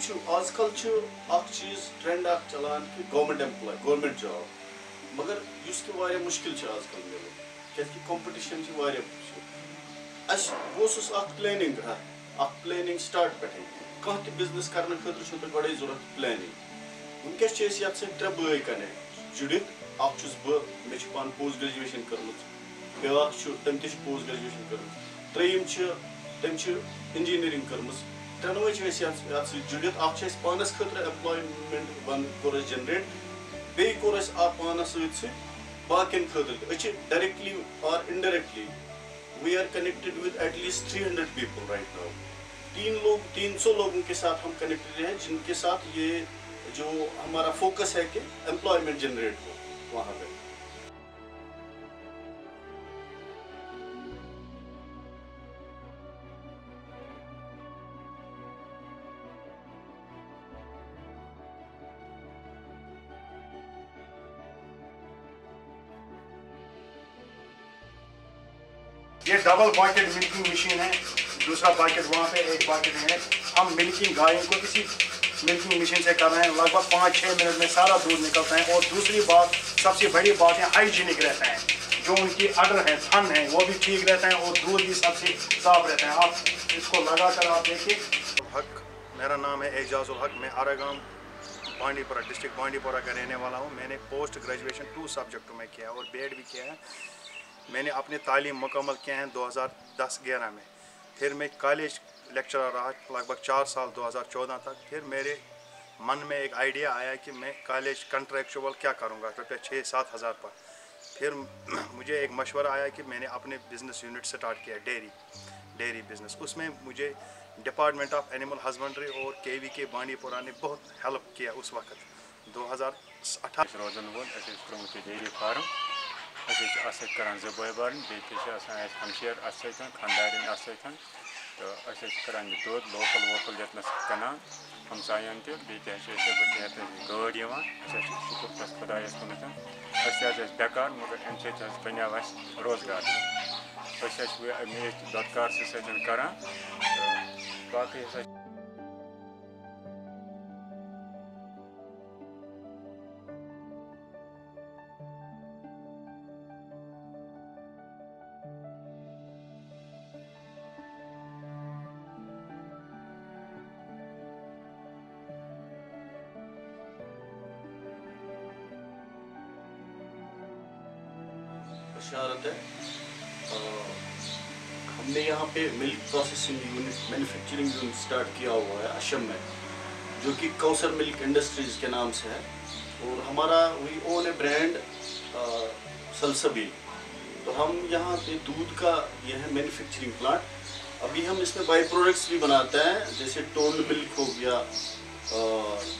آج کل چیز ٹرینڈ چلان کہ گورنمنٹ جاب مگر اس کی واریاہ مشکل آج کل ملن کیا کمپٹیشن بہت پلاننگ سٹارٹ پہ کھانا بزنس کرنے خاطر گۄڈے ضرورت پلاننگ ونکس یتھ سۭتۍ ترٛےٚ بٲے کنیکٹ جُڑِتھ اکھ مےٚ چھِ پانہٕ پوسٹ گریجویشن کٔرمٕژ بیٛاکھ چھُ تٔمۍ تہِ چھِ پوسٹ گریجویشن کٔرمٕژ ترٛیٚیِم چھِ تٔمۍ چھِ انجینئرنگ کٔرمٕژ ترٛٮ۪نوَے چھِ أسۍ یتھ سۭتۍ جُڑِتھ اکھ چھِ اَسہِ پانس خٲطرٕ ایمپلایمنٹ کوٚر اَسہِ جنریٹ بیٚیہِ کوٚر اَسہِ پانس سۭتۍ سۭتۍ باقین خٲطرٕ تہِ أسۍ چھِ ڈایریکٹلی اور indirectly we are connected with at least 300 people right now 300 لوگوں کے ساتھ ہم کنیکٹڈ ہیں جن کے ساتھ یہ جو ہمارا فوکس ہے کہ امپلائمنٹ جنریٹ ہو وہاں پہ. یہ ڈبل باکٹ ملکنگ مشین ہے, دوسرا باکٹ وہاں پہ, ایک باکٹ ہے. ہم ملکنگ گائے کو کسی ملکنگ مشین سے کر رہے ہیں, لگ بھگ 5-6 منٹ میں سارا دودھ نکلتا ہے. اور دوسری بات, سب سے بڑی بات ہے ہائیجینک رہتا ہے, جو ان کی اڈر ہے, تھن ہے, وہ بھی ٹھیک رہتا ہے اور دودھ بھی سب سے صاف رہتا ہے. آپ اس کو لگا کر آپ دیکھیے. حق, میرا نام ہے اعجاز الحق, میں آراگام بانڈی پورہ ڈسٹرکٹ بانڈی پورہ کا رہنے والا ہوں. میں نے پوسٹ گریجویشن 2 سبجیکٹوں میں کیا اور بی ایڈ بھی کیا ہے. میں نے اپنی تعلیم مکمل کیا ہے 2010-11 میں. پھر میں کالج لیکچرر رہا لگ بھگ 4 سال 2014 تک. پھر میرے من میں ایک آئیڈیا آیا کہ میں کالج کنٹریکچوئل کیا کروں گا روپیہ 6-7 ہزار پر. پھر مجھے ایک مشورہ آیا کہ میں نے اپنے بزنس یونٹ سٹارٹ کیا, ڈیری بزنس. اس میں مجھے ڈپارٹمنٹ آف اینیمل ہسبنڈری اور KVK بانڈی پورہ نے بہت ہیلپ کیا اس وقت 2018 روزن وول. ڈیری فارم اَتھ کران 2 بٲے بارٕنۍ, بیٚیہِ تہِ چھِ آسان اَسہِ ہمشیر اَتھ سۭتۍ, خانٛدارِنۍ اَتھ سۭتۍ, تہٕ أسۍ چھِ کران یہِ دۄد لوکل ووکل ییٚتنَس کٕنان ہمساین تہِ. بیٚیہِ تہِ حظ چھِ أسۍ یَپٲرۍ گٲڑۍ یِوان. أسۍ حظ چھِ شُکُر تَس خۄدایَس کُنَتھ, أسۍ تہِ حظ ٲسۍ بیکار مگر اَمہِ سۭتۍ حظ بنیو اَسہِ روزگار. أسۍ حظ چھِ میچ دۄدٕ کارسٕے سۭتۍ کران تہٕ باقٕے ہسا بشارت ہے. ہم نے یہاں پہ milk processing unit, manufacturing unit start کیا ہوا ہے اشم میں, جو کہ کوثر ملک انڈسٹریز کے نام سے ہے. اور ہمارا وی اون اے برانڈ سلسبیل. تو ہم یہاں پہ دودھ کا یہ ہے مینوفیکچرنگ پلانٹ. ابھی ہم اس میں بائی پروڈکٹس بھی بناتے ہیں, جیسے ٹونڈ ملک ہو گیا,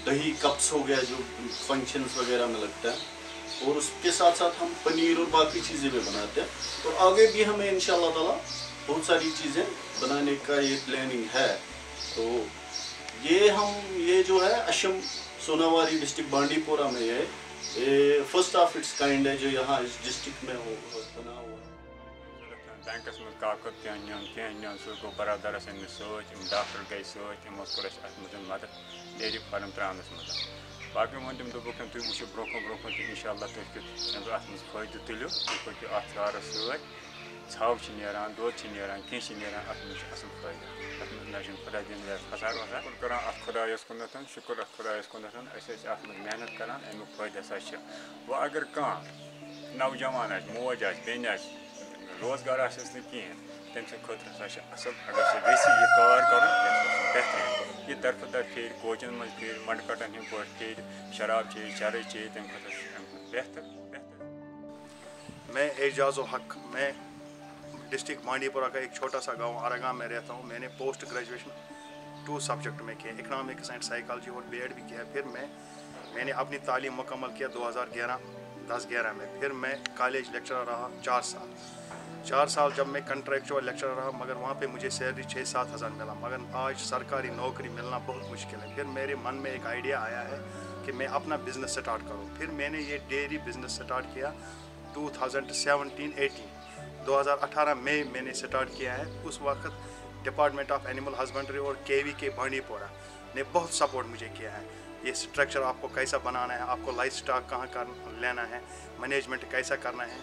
دہی کپس ہو گیا جو فنکشنز وغیرہ میں لگتا ہے, اور اس کے ساتھ ساتھ ہم پنیر اور باقی چیزیں بھی بناتے ہیں. اور آگے بھی ہمیں انشاءاللہ تعالیٰ بہت ساری چیزیں بنانے کا یہ پلاننگ ہے. تو یہ جو ہے اشم سوناواری ڈسٹرکٹ بانڈی پورہ میں یہ فرسٹ آف اٹس کائنڈ ہے جو یہاں اس ڈسٹرکٹ میں بنا ہوا ہے. بینکس مز کاکد کھانا نیون سہ گو برادرس ان ستھ, ڈاکٹر گئی ستھ, تمو کور ات مز مدد ڈیری فارم ترانس مز. باقی وون تم دوپک تھی وچو برو تو انشاء اللہ تھی کت ات مز فائدہ تلو, تھی پکو ات کارس ست, ژھو نیران, دۄد نیران, کینٛہہ نیران, ات مز اصل فائدہ. ات مز نہ خدا دین خسار وسار کران ات خدایس کُنتھ, شکر ات خدایس کُنتھ. أسۍ ات مز محنت کران, امیُک فائدہ ہسا چھ. وۄنۍ اگر کانٛہہ نوجوان آسہِ, موج آسہِ, بیٚنہِ آسہِ, روزگار آسٮ۪س نہٕ کِہیٖنۍ, تٔمۍ سٕنٛدِ خٲطرٕ ہسا چھِ اصل. اگر سُہ یژھِ یہِ کار کرُن بہتریٖن, یہ طرفہٕ در پھیرِ, کوچن مز پھیرِ, منڈ کٹن ہٕنٛدۍ پٲٹھۍ پھیرِ, شراب چیٚیہِ, چرٕس چیٚیہِ, تمہِ خٲطرٕ چھُ بہتر. میں اعجاز الحق, میں ڈسٹرکٹ بانڈی پورہ کا ایک چھوٹا سا گاؤں آراگام میں رہتا ہوں. میں نے پوسٹ گریجویشن 2 سبجیکٹ میں کیا, اکنامکس اینڈ سائیکالوجی اور بی ایڈ بھی کیا. پھر میں نے اپنی تعلیم مکمل کیا 2010-11 میں. پھر میں کالج لیکچرر رہا 4 سال جب میں کنٹریکچوئل لیکچرر رہا, مگر وہاں پہ مجھے سیلری 6-7 ہزار ملا. مگر آج سرکاری نوکری ملنا بہت مشکل ہے. پھر میرے من میں ایک آئیڈیا آیا ہے کہ میں اپنا بزنس سٹارٹ کروں. پھر میں نے یہ ڈیری بزنس سٹارٹ کیا 2017-18. 2018 میں نے سٹارٹ کیا ہے. اس وقت ڈپارٹمنٹ آف اینیمل ہسبنڈری اور KVK بانڈی پورہ ने बहुत सपोर्ट मुझे किया है। ये स्ट्रक्चर आपको कैसा बनाना है, आपको लाइफ स्टॉक कहाँ का लेना है, मैनेजमेंट कैसा करना है।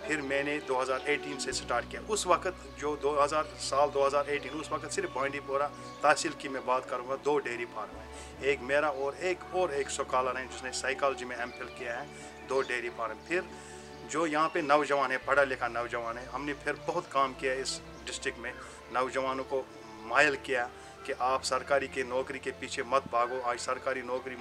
फिर मैंने 2018 से स्टार्ट किया। उस वक्त जो 2018 उस वक्त सिर्फ बांडीपोरा तहसील की मैं बात करूँगा 2 डेयरी फार्म है, एक मेरा और एक स्कॉलर है जिसने साइकोलॉजी में एमफिल किया है, 2 डेयरी फार्म। फिर जो यहाँ पे नौजवान है, पढ़ा लिखा नौजवान है, हमने फिर बहुत काम किया इस डिस्ट्रिक्ट में, नौजवानों को मायल किया कि आप सरकारी की नौकरी के पीछे मत भागो, आज सरकारी नौकरी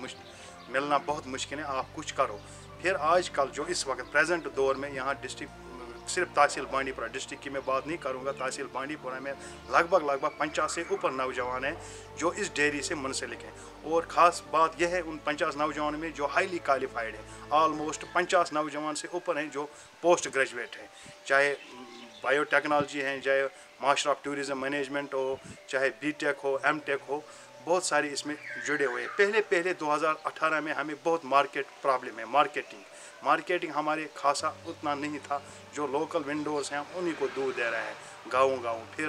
मिलना बहुत मुश्किल है, आप कुछ करो। फिर आजकल जो इस वक्त प्रेजेंट दौर में यहाँ डिस्ट्रिक्ट सिर्फ तहसील बांडीपोरा डिस्ट्रिक्ट की मैं बात नहीं करूँगा, तहसील बांडीपोरा में लगभग 50 से ऊपर नौजवान हैं जो इस डेयरी से मुंसलिक हैं। और ख़ास बात यह है उन 50 नौजवानों में जो हाईली क्वालिफाइड है, ऑलमोस्ट 50 नौजवान से ऊपर हैं जो पोस्ट ग्रेजुएट हैं, चाहे बायोटेक्नोलॉजी हैं, चाहे मास्टर ऑफ टूरिज़म मैनेजमेंट हो, चाहे बीटेक हो, एमटेक हो, बहुत सारे इसमें जुड़े हुए हैं। पहले 2018 में हमें बहुत मार्केट प्रॉब्लम है, मार्केटिंग हमारे खासा उतना नहीं था, जो लोकल वेंडर्स हैं उन्हीं को दूध दे रहे हैं गाँव। फिर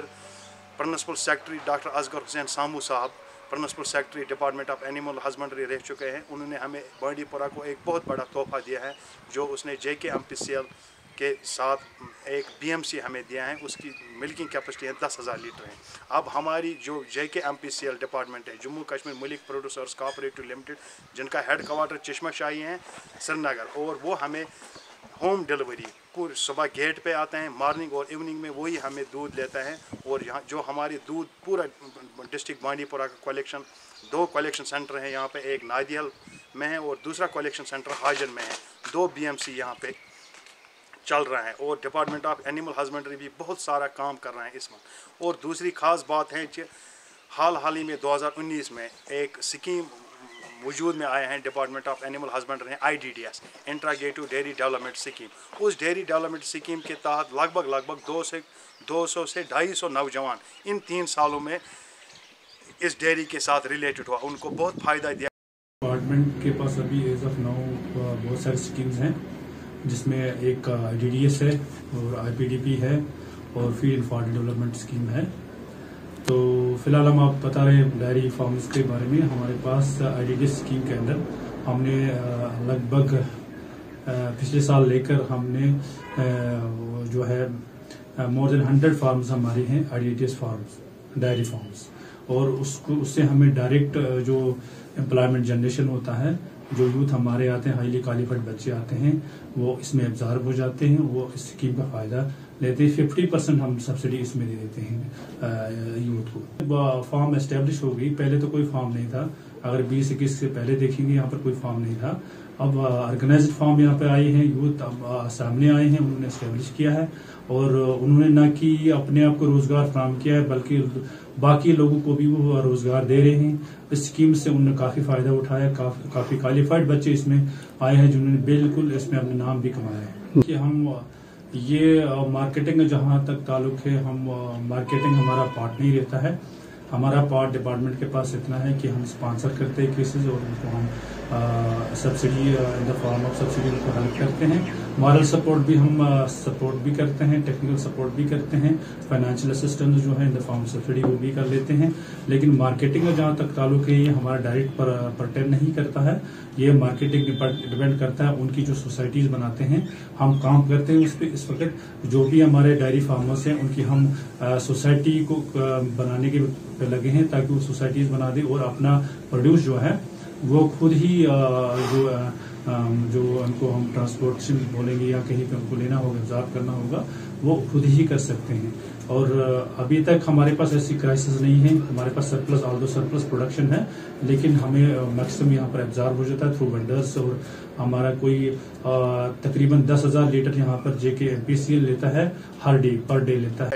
principal secretary doctor Asgar Hussain Samoo साहब, principal secretary department of animal husbandry रह चुके हैं, उन्होंने हमें बांडीपोरा को एक बहुत बड़ा तोहफा दिया है, जो उसने JKMPCL के साथ एक BMC हमें दिया है, उसकी मिल्किंग कैपेसिटी है 10,000 लीटर है। अब हमारी जो JKMPCL डिपार्टमेंट है, Jammu Kashmir milk producers cooperative limited, जिनका हेड क्वार्टर चश्मा शाही है श्रीनगर, और वो हमें होम डिलीवरी पूरी सुबह गेट पे आते हैं, मॉर्निंग और इवनिंग में वही हमें दूध लेता है। और यहाँ जो हमारी दूध पूरा डिस्ट्रिक्ट बांडीपोरा का कलेक्शन 2 कलेक्शन सेंटर हैं यहाँ पे, एक नादियल में है और दूसरा कलेक्शन सेंटर हाजन में है, 2 BMC यहाँ पे चल रहा है। और डिपार्टमेंट ऑफ एनिमल हस्बेंड्री भी बहुत सारा काम कर रहा है इसमें। और दूसरी ख़ास बात है कि हाल ही में 2019 में एक स्कीम वजूद में आए हैं डिपार्टमेंट ऑफ एनिमल हस्बेंड्री है, IDDS integrated dairy development scheme. उस डेयरी डेवलपमेंट स्कीम के तहत लगभग 200 से 250 नौजवान इन 3 सालों में इस डेयरी के साथ रिलेटेड हुआ, उनको बहुत फ़ायदा दिया। डिपार्टमेंट के पास अभी एज ऑफ नाउ बहुत सारी स्कीम्स हैं, जिसमें एक IDDS है और IPDP है और फीड एंड फॉर्ड डेवलपमेंट स्कीम है। तो फिलहाल हम आप बता रहे हैं डेयरी फार्म्स के बारे में। हमारे पास IDDS स्कीम के अंदर हमने लगभग पिछले साल लेकर हमने जो है मोर देन 100 फार्म्स हमारे हैं IDDS फार्म्स, डेयरी फार्म्स, और उससे हमें डायरेक्ट जो एम्प्लॉयमेंट जनरेशन होता है, जो यूथ हमारे आते हैं, हाईली क्वालिफाइड बच्चे आते हैं, वो इसमें एब्जॉर्ब हो जाते हैं, वो इस स्कीम का फ़ायदा लेते हैं। 50% हम सब्सिडी इसमें दे देते हैं यूथ को। फार्म एस्टेब्लिश हो गई, पहले तो कोई फार्म नहीं था, अगर 20-21 से पहले देखेंगे यहाँ पर कोई फार्म नहीं था। अब ऑर्गेनाइज्ड फार्म यहाँ पे आए हैं, यूथ अब सामने आए हैं, उन्होंने एस्टेब्लिश किया है और उन्होंने न कि अपने आप को रोजगार फराहम किया है, बल्कि बाकी लोगों को भी वो रोजगार दे रहे हैं। इस स्कीम से उन्होंने काफ़ी फ़ायदा उठाया, काफ़ी क्वालिफाइड बच्चे इसमें आए हैं जिन्होंने बिल्कुल इसमें अपने नाम भी कमाया है। कि हम ये मार्केटिंग जहाँ तक ताल्लुक है, हम मार्केटिंग हमारा पार्ट नहीं रहता है, हमारा पार्ट डिपार्टमेंट के पास इतना है कि हम स्पॉन्सर करते हैं केसेस और उनको हम subsidy in the form of subsidy उनको हेल्प करते हैं। मॉरल सपोर्ट भी हम सपोर्ट भी करते हैं, टेक्निकल सपोर्ट भी करते हैं, फाइनेंशियल असिस्टेंस जो है in the form of subsidy वो भी कर लेते हैं। लेकिन मार्केटिंग में जहाँ तक ताल्लुक है, ये हमारा डायरेक्ट परटेन नहीं करता है, ये मार्केटिंग डिपेंड करता है उनकी जो सोसाइटीज बनाते हैं, हम काम करते हैं उस पर। इस वक्त जो भी हमारे डेयरी फार्मर्स हैं उनकी हम सोसाइटी को बनाने के पे लगे हैं, ताकि वो सोसाइटीज बना दे और अपना प्रोड्यूस जो है वो खुद ही जो उनको हम ट्रांसपोर्टेशन बोलेंगे या कहीं पे उनको लेना होगा, एब्जॉर्ब करना होगा, वो खुद ही कर सकते हैं। और अभी तक हमारे पास ऐसी क्राइसिस नहीं है, हमारे पास सरप्लस ऑल्दो सरप्लस प्रोडक्शन है, लेकिन हमें मैक्सिमम यहाँ पर एब्जॉर्ब हो जाता है थ्रू वेंडर्स। और हमारा कोई तकरीबन 10,000 लीटर यहाँ पर JKMPCL लेता है, पर डे लेता है।